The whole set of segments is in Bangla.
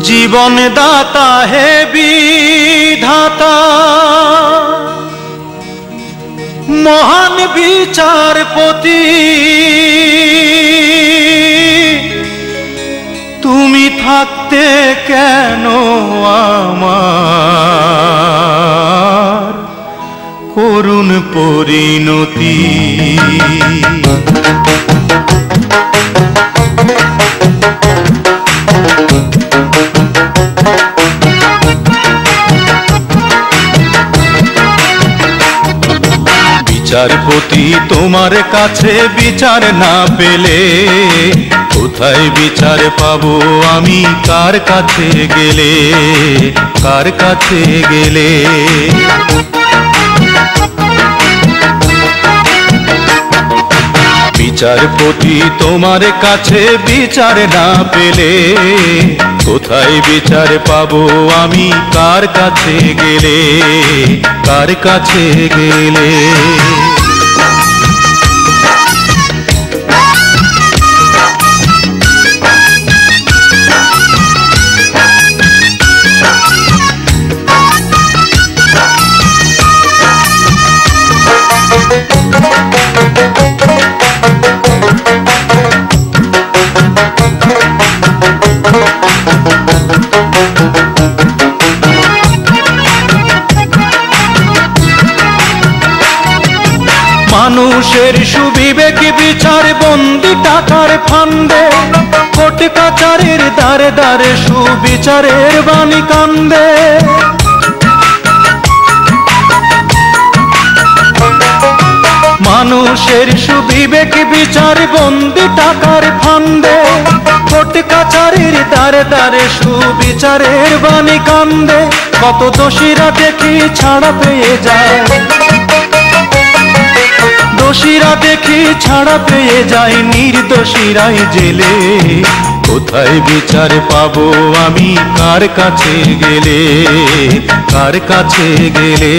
জীবন দাতা হে বিধাতা, মহান বিচারপতি, তুমি থাকতে কেন আমার করুণ পরিণতি। বিচারপতি তোমার কাছে বিচার না পেলে কোথায় বিচার পাবো আমি, কার কাছে গেলে, কার কাছে গেলে। বিচারপতি তোমার কাছে বিচার না পেলে কোথায় বিচার পাবো আমি, কার কাছে গেলে, কার কাছে গেলে। মানুষের সুবিবেক বিচার বন্দি টাকার ফান্দে, কোর্ট কাচারের দ্বারে দ্বারে সুবিচারের বাণী কান্দে। মানুষের সুবিবেক বিচার বন্দি টাকার ফান্দে, কোর্ট কাচারের দ্বারে দ্বারে সুবিচারের বাণী কান্দে। কত দোষীরা দেখি ছাড়া পেয়ে যায়, দোষীরা দেখি ছাড়া পেয়ে যায়, নির্দোষীরাই জেলে। কোথায় বিচার পাবো আমি, কার কাছে গেলে, কার কাছে গেলে।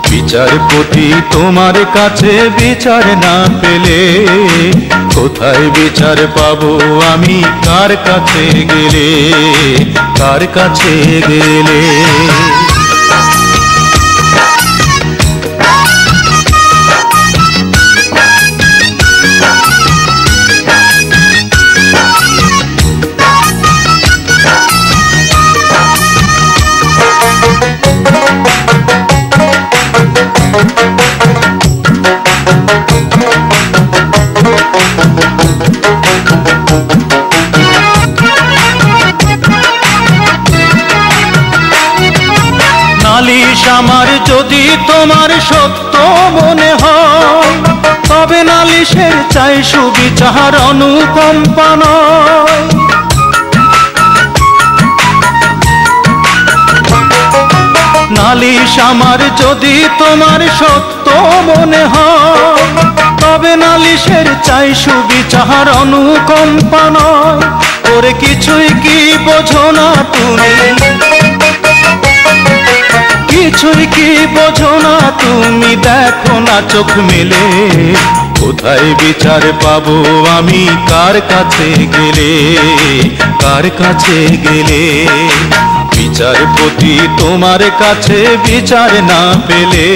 বিচারপতি তোমার কাছে বিচার না পেলে কোথায় বিচার পাবো আমি, কার কাছে গেলে, কার কাছে গেলে। নালিশ আমার যদি তোমার সত্য মনে হয়, তবে নালিশের চাই সুবিচার অনুকম্পা নয়। নালিশ আমার যদি তোমার সত্য মনে হয়, তবে নালিশের চাই সুবিচার অনুকম্পা নয়। ওরে কিছুই কি বোঝো না তুমি, কিছুই কি বোঝো না তুমি, দেখো না চোখ মেলে। কোথায় বিচার পাবো আমি, কার কাছে গেলে, কার কাছে গেলে। বিচারপতি তোমার কাছে বিচার না পেলে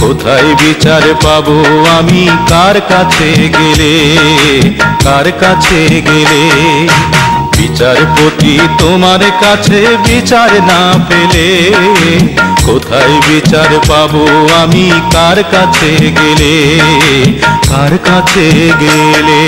কোথায় বিচার পাবো আমি, কার কাছে গেলে, কার কাছে গেলে। বিচারপতি তোমার কাছে বিচার না পেলে কোথায় বিচার পাবো আমি, কার কাছে গেলে, কার কাছে গেলে।